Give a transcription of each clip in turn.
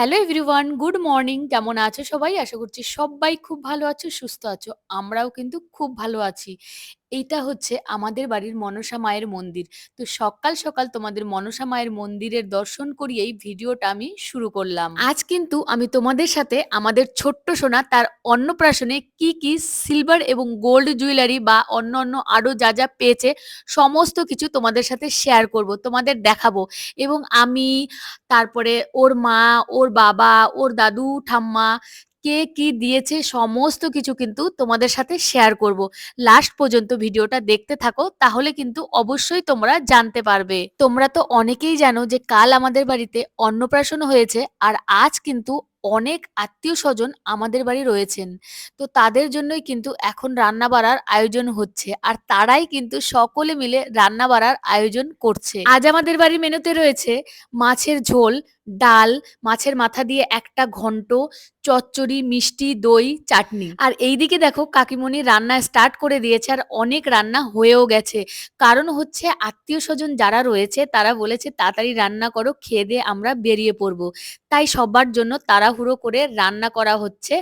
Hello everyone, good morning. কেমন আছো সবাই? আশা করছি সবাই খুব ভালো আছো, সুস্থ আছো। আমরাও কিন্তু খুব ভালো আছি। এইটা হচ্ছে আমাদের বাড়ির মনসা মায়ের মন্দির। তো সকাল সকাল তোমাদের মনসা মায়ের মন্দিরের দর্শন করিয়েই ভিডিওটা আমি শুরু করলাম। আজ কিন্তু আমি তোমাদের সাথে আমাদের ছোট্ট সোনা তার অন্নপ্রাশনে কি কি সিলভার এবং গোল্ড জুয়েলারি বা অন্য অন্য আরো যা যা পেয়েছে সমস্ত কিছু তোমাদের সাথে শেয়ার করব, তোমাদের দেখাবো। এবং আমি, তারপরে ওর মা, ওর বাবা, ওর দাদু ঠাম্মা কে কি দিয়েছে সমস্ত কিছু কিন্তু তোমাদের সাথে শেয়ার করব। লাস্ট পর্যন্ত ভিডিওটা দেখতে থাকো, তাহলে কিন্তু অবশ্যই তোমরা জানতে পারবে। তোমরা তো অনেকেই জানো যে কাল আমাদের বাড়িতে অন্নপ্রাশন হয়েছে, আর আজ কিন্তু অনেক আত্মীয় স্বজন আমাদের বাড়ি রয়েছেন। তো তাদের জন্যই কিন্তু এখন রান্না বাড়ার আয়োজন হচ্ছে, আর তারাই কিন্তু সকলে মিলে রান্না বাড়ার আয়োজন করছে। আজ আমাদের বাড়ির মেনুতে রয়েছে মাছের ঝোল, ডাল, মাছের মাথা দিয়ে একটা ঘন্ট, চচ্চড়ি, মিষ্টি, দই, চাটনি। আর এইদিকে দেখো কাকিমণি রান্না স্টার্ট করে দিয়েছে, আর অনেক রান্না হয়েও গেছে। কারণ হচ্ছে আত্মীয় স্বজন যারা রয়েছে তারা বলেছে তাড়াতাড়ি রান্না করো, খেয়ে দিয়ে আমরা বেরিয়ে পড়বো। তাই সবার জন্য তাড়াহুড়ো করে রান্না করা হচ্ছে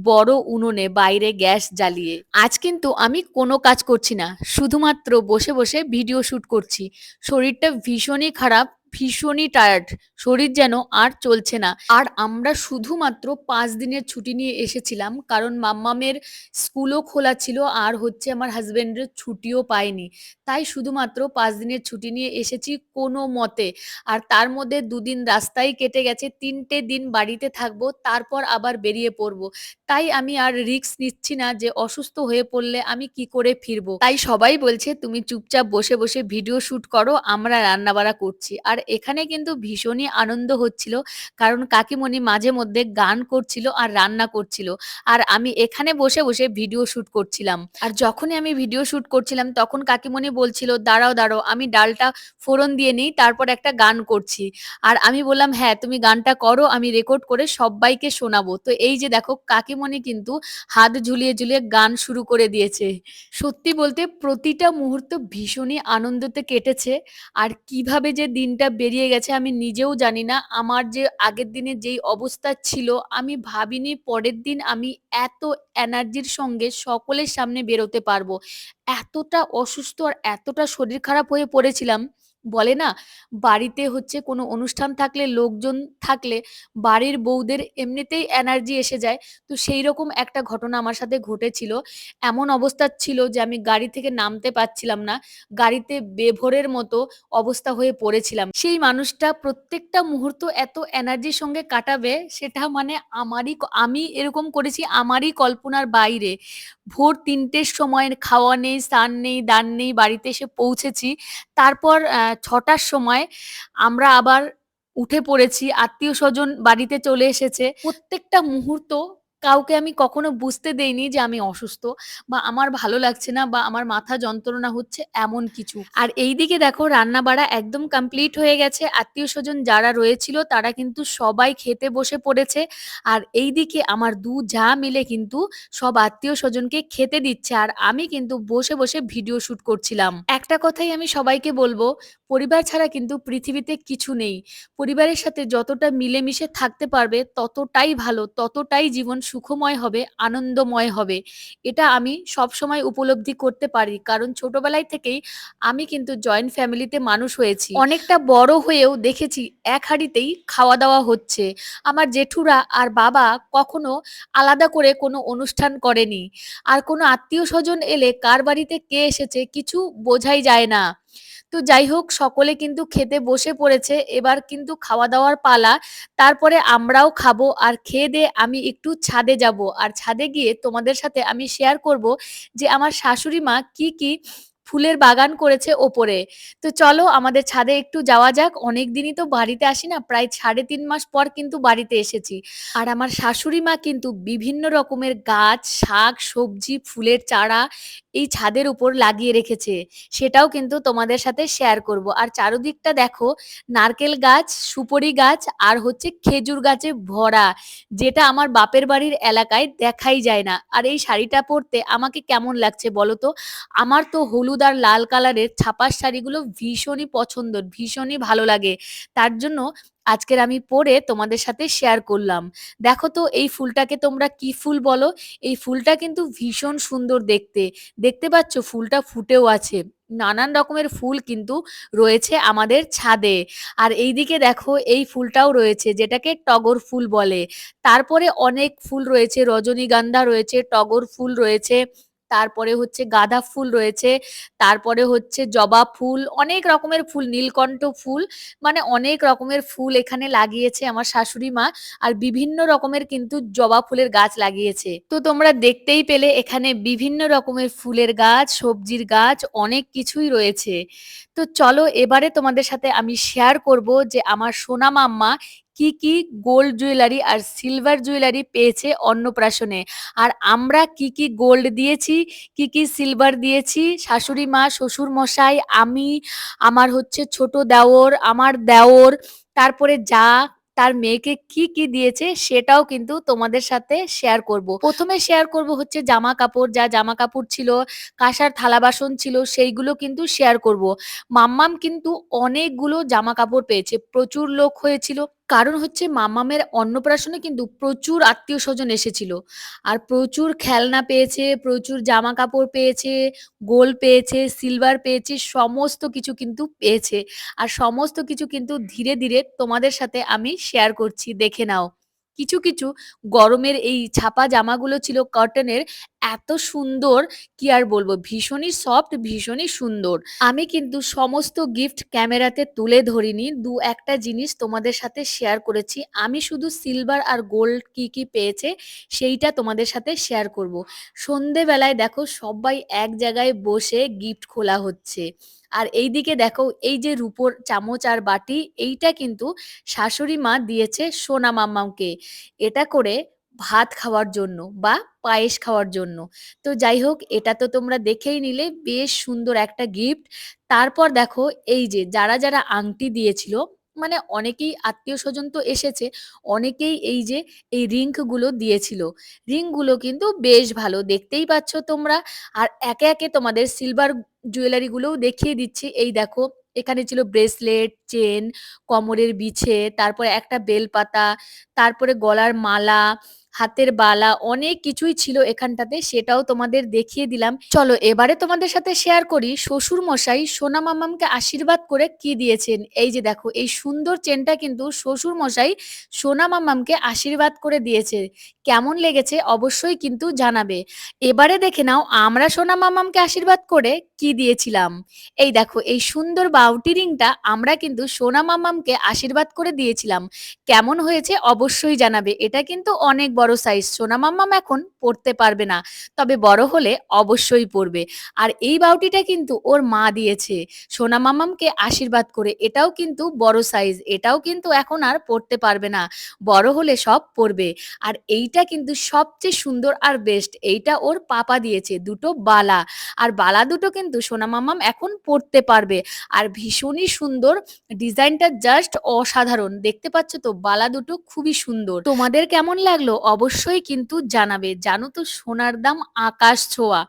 বড় উনুনে, বাইরে গ্যাস জ্বালিয়ে। আজ কিন্তু আমি কোনো কাজ করছি না, শুধুমাত্র বসে বসে ভিডিও শুট করছি। শরীরটা ভীষণই খারাপ, ভীষণই টায়ার্ড, শরীর যেন আর চলছে না। আর আমরা শুধুমাত্র 5 দিনের ছুটি নিয়ে এসেছিলাম, কারণ মাম্মামের স্কুলও খোলা ছিল, আর হচ্ছে আমার হাজবেন্ডের ছুটিও পায়নি। তাই শুধুমাত্র 5 দিনের ছুটি নিয়ে এসেছি কোনো মতে। আর তার মধ্যে 2 দিন রাস্তায় কেটে গেছে, 3টে দিন বাড়িতে থাকবো, তারপর আবার বেরিয়ে পড়বো। তাই আমি আর রিস্ক নিচ্ছি না যে অসুস্থ হয়ে পড়লে আমি কি করে ফিরবো। তাই সবাই বলছে তুমি চুপচাপ বসে বসে ভিডিও শুট করো, আমরা রান্না বাড়া করছি। আর এখানে কিন্তু ভীষণই আনন্দ হচ্ছিল, কারণ কাকিমণি মাঝে মধ্যে গান করছিল আর রান্না করছিল, আর আমি এখানে বসে বসে ভিডিও শুট করছিলাম। আর যখনই আমি ভিডিও শুট করছিলাম তখন কাকিমণি বলছিল দাঁড়াও দাঁড়াও, আমি ডালটা ফোড়ন দিয়ে নিই, তারপর একটা গান করছি। আর আমি বললাম হ্যাঁ তুমি গানটা করো, আমি রেকর্ড করে সবাইকে শোনাবো। তো এই যে দেখো কাকিমণি কিন্তু হাত ঝুলিয়ে ঝুলিয়ে গান শুরু করে দিয়েছে। সত্যি বলতে প্রতিটা মুহূর্ত ভীষণই আনন্দতে কেটেছে। আর কিভাবে যে দিনটা বেরিয়ে গেছে আমি নিজেও জানি না। আমার যে আগের দিনে যেই অবস্থা ছিল, আমি ভাবিনি পরের দিন আমি এত এনার্জির সঙ্গে সকলের সামনে বেরোতে পারবো। এতটা অসুস্থ আর এতটা শরীর খারাপ হয়ে পড়েছিলাম, বলে না বাড়িতে হচ্ছে কোনো অনুষ্ঠান থাকলে, লোকজন থাকলে বাড়ির বউদের এমনিতেই এনার্জি এসে যায়। তো সেই রকম একটা ঘটনা আমার সাথে ঘটেছিল। এমন অবস্থা ছিল যে আমি গাড়ি থেকে নামতে পারছিলাম না, গাড়িতে বেঘোরের মতো অবস্থা হয়ে পড়েছিলাম। সেই মানুষটা প্রত্যেকটা মুহূর্ত এত এনার্জির সঙ্গে কাটাবে, সেটা মানে আমি এরকম করেছি আমারই কল্পনার বাইরে। ভোর 3টের সময় খাওয়া নেই, স্নান নেই, দান নেই, বাড়িতে এসে পৌঁছেছি। তারপর 6টার সময় আমরা আবার উঠে পড়েছি, আত্মীয়-স্বজন বাড়িতে চলে এসেছে। প্রত্যেকটা মুহূর্ত কাউকে আমি কখনো বুঝতে দেইনি যে আমি অসুস্থ, বা আমার ভালো লাগছে না, বা আমার মাথা যন্ত্রণা হচ্ছে, এমন কিছু। আর এইদিকে দেখো রান্না-বাড়া একদম কমপ্লিট হয়ে গেছে। আত্মীয়-স্বজন যারা রয়েছিল তারা কিন্তু সবাই খেতে বসে পড়েছে। আর এইদিকে আমার 2 জা মিলে কিন্তু সব আত্মীয়-স্বজনকে খেতে দিচ্ছে, আর আমি কিন্তু বসে বসে ভিডিও শুট করছিলাম। একটা কথাই আমি সবাইকে বলবো, পরিবার ছাড়া কিন্তু পৃথিবীতে কিছু নেই। পরিবারের সাথে যতটা মিলেমিশে থাকতে পারবে ততটাই ভালো, ততটাই জীবন সুখময় হবে, আনন্দময় হবে। এটা আমি সবসময় উপলব্ধি করতে পারি, কারণ ছোটবেলায় থেকেই আমি কিন্তু জয়েন্ট ফ্যামিলিতে মানুষ হয়েছি। অনেকটা বড় হয়েও দেখেছি এক হাঁড়িতেই খাওয়া দাওয়া হচ্ছে। আমার জেঠুরা আর বাবা কখনো আলাদা করে কোনো অনুষ্ঠান করেনি। আর কোনো আত্মীয় স্বজন এলে কার বাড়িতে কে এসেছে কিছু বোঝাই যায় না। তো যাই হোক সকলে কিন্তু খেতে বসে পড়েছে, এবার কিন্তু খাওয়া দাওয়ার পালা। তারপরে আমরাও খাবো, আর খেয়ে দিয়ে আমি একটু ছাদে যাব, আর ছাদে গিয়ে তোমাদের সাথে আমি শেয়ার করব যে আমার শাশুড়ি মা কি কি ফুলের বাগান করেছে ওপরে। তো চলো আমাদের ছাদে একটু যাওয়া যাক। অনেক দিনই তো বাড়িতে আসি না, প্রায় 3.5 মাস পর কিন্তু বাড়িতে এসেছি। আর আমার শাশুড়ি মা কিন্তু বিভিন্ন রকমের গাছ, শাক, সবজি, ফুলের চারা এই ছাদের উপর লাগিয়ে রেখেছে, সেটাও কিন্তু তোমাদের সাথে শেয়ার করব। আর চারদিকটা দেখো নারকেল গাছ, সুপারি গাছ, আর হচ্ছে খেজুর গাছে ভরা, যেটা আমার বাপের বাড়ির এলাকায় দেখাই যায় না। আর এই শাড়িটা পরতে আমাকে কেমন লাগছে বলো তো? আমার তো হলুদ হলুদ আর লাল কালারের ছাপার শাড়িগুলো ভীষণই পছন্দের, ভীষণই ভালো লাগে। তার জন্য আজকের আমি পরে তোমাদের সাথে শেয়ার করলাম। দেখো তো এই ফুলটাকে তোমরা কি ফুল বলো? এই ফুলটা কিন্তু ভীষণ সুন্দর দেখতে। দেখতে পাচ্ছ ফুলটা ফুটেও আছে। নানান রকমের ফুল কিন্তু রয়েছে আমাদের ছাদে। আর এইদিকে দেখো এই ফুলটাও রয়েছে যেটাকে টগর ফুল বলে। তারপরে অনেক ফুল রয়েছে, রজনীগন্ধা রয়েছে, টগর ফুল রয়েছে, তারপরে হচ্ছে গাঁদা ফুল রয়েছে, তারপরে হচ্ছে জবা ফুল, অনেক রকমের ফুল, নীলকণ্ঠ ফুল, মানে অনেক রকমের ফুল এখানে লাগিয়েছে আমার শাশুড়ি মা। আর বিভিন্ন রকমের কিন্তু জবা ফুলের গাছ লাগিয়েছে। তো তোমরা দেখতেই পেলে এখানে বিভিন্ন রকমের ফুলের গাছ, সবজির গাছ, অনেক কিছুই রয়েছে। তো চলো এবারে তোমাদের সাথে আমি শেয়ার করব যে আমার সোনা মাম্মা কি কি গোল্ড জুয়েলারি আর সিলভার জুয়েলারি পেয়েছে অন্নপ্রাশনে। আর আমরা কি কি গোল্ড দিয়েছি, কি কি সিলভার দিয়েছি, শাশুড়ি মা, শ্বশুর মশাই, আমি, আমার হচ্ছে ছোট দেওর, আমার দেওর, তারপরে যা তার মেয়েকে কি কি দিয়েছে সেটাও কিন্তু তোমাদের সাথে শেয়ার করব। প্রথমে শেয়ার করব হচ্ছে জামা কাপড়, যা জামা কাপড় ছিল, কাঁসার থালা বাসন ছিল, সেইগুলো কিন্তু শেয়ার করব। মাম্মাম কিন্তু অনেকগুলো জামা কাপড় পেয়েছে, প্রচুর লোক হয়েছিল। কারণ হচ্ছে মাম্মামের অন্নপ্রাশনে কিন্তু প্রচুর আত্মীয় স্বজন এসেছিল। আর প্রচুর খেলনা পেয়েছে, প্রচুর জামা কাপড় পেয়েছে, গোল্ড পেয়েছে, সিলভার পেয়েছে, সমস্ত কিছু কিন্তু পেয়েছে। আর সমস্ত কিছু কিন্তু ধীরে ধীরে তোমাদের সাথে আমি শেয়ার করছি, দেখে নাও। কিছু কিছু গরমের এই ছাপা জামাগুলো ছিল কটনের, এত সুন্দর, কি আর বলবো, ভীষণই সফট, ভীষণই সুন্দর। আমি কিন্তু সমস্ত গিফট ক্যামেরাতে তুলে ধরিনি, দু একটা জিনিস তোমাদের সাথে শেয়ার করেছি। আমি শুধু সিলভার আর গোল্ড কি কি পেয়েছে সেইটা তোমাদের সাথে শেয়ার করব। সন্ধেবেলায় দেখো সবাই এক জায়গায় বসে গিফট খোলা হচ্ছে। আর এইদিকে দেখো এই যে রূপোর চামচ আর বাটি, এইটা কিন্তু শাশুড়ি মা দিয়েছে সোনা মাম্মাকে, এটা করে ভাত খাওয়ার জন্য বা পায়েস খাওয়ার জন্য। তো যাই হোক, এটা তো তোমরা দেখেই নিলে, বেশ সুন্দর একটা গিফট। তারপর দেখো এই যে যারা যারা আংটি দিয়েছিল, মানে অনেকেই আত্মীয় স্বজন তো এসেছে, অনেকেই এই যে এই রিংক গুলো দিয়েছিল। রিং গুলো কিন্তু বেশ ভালো, দেখতেই পাচ্ছ তোমরা। আর একে একে তোমাদের সিলভার জুয়েলারি গুলোও দেখিয়ে দিচ্ছি। এই দেখো এখানে ছিল ব্রেসলেট, চেন, কোমরের বিছে, তারপরে একটা বেলপাতা, তারপরে গলার মালা, হাতের বালা, অনেক কিছুই ছিল এখানটাতে, সেটাও তোমাদের দেখিয়ে দিলাম। চলো এবারে তোমাদের সাথে শেয়ার করি শ্বশুর মশাই সোনা মামামকে আশীর্বাদ করে কি দিয়েছেন। এই যে দেখো এই সুন্দর চেনটা কিন্তু শ্বশুর মশাই সোনা মামামকে আশীর্বাদ করে দিয়েছে। কেমন লেগেছে অবশ্যই কিন্তু জানাবে। এবারে দেখে নাও আমরা সোনা মামামকে আশীর্বাদ করে কি দিয়েছিলাম। এই দেখো এই সুন্দর বাউটি রিংটা আমরা কিন্তু সোনা মামামকে আশীর্বাদ করে দিয়েছিলাম। কেমন হয়েছে অবশ্যই জানাবে। এটা কিন্তু অনেক বড় সাইজ, সোনা মাম্মাম এখন পড়তে পারবে না, তবে বড় হলে অবশ্যই পড়বে। আর এই বাউটিটা কিন্তু ওর মা দিয়েছে সোনা মাম্মামকে আশীর্বাদ করে, এটাও কিন্তু বড় সাইজ, এটাও কিন্তু এখন আর পড়তে পারবে না, বড় হলে সব পড়বে। আর এইটা কিন্তু সবচেয়ে সুন্দর আর বেস্ট, এইটা ওর পাপা দিয়েছে, দুটো বালা। আর বালা দুটো কিন্তু সোনা মাম্মাম এখন পড়তে পারবে। আর ভীষণই সুন্দর, ডিজাইনটা জাস্ট অসাধারণ, দেখতে পাচ্ছ তো বালা দুটো খুবই সুন্দর। তোমাদের কেমন লাগলো অবশ্যই কিন্তু জানাবে। জানো তো সোনার দাম আকাশ ছোঁয়া,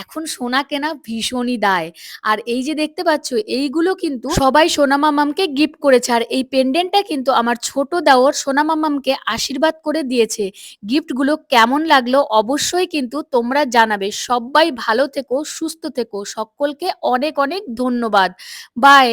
এখন সোনা কেনা ভীষণই দায়। আর এই যে দেখতে পাচ্ছ এইগুলো কিন্তু সবাই সোনা মামামকে গিফট করেছে। আর এই পেন্ডেন্টটা কিন্তু আমার ছোট দেওর সোনা মামামকে আশীর্বাদ করে দিয়েছে। গিফটগুলো কেমন লাগলো অবশ্যই কিন্তু তোমরা জানাবে। সবাই ভালো থেকো, সুস্থ থেকো, সকলকে অনেক অনেক ধন্যবাদ। বাই।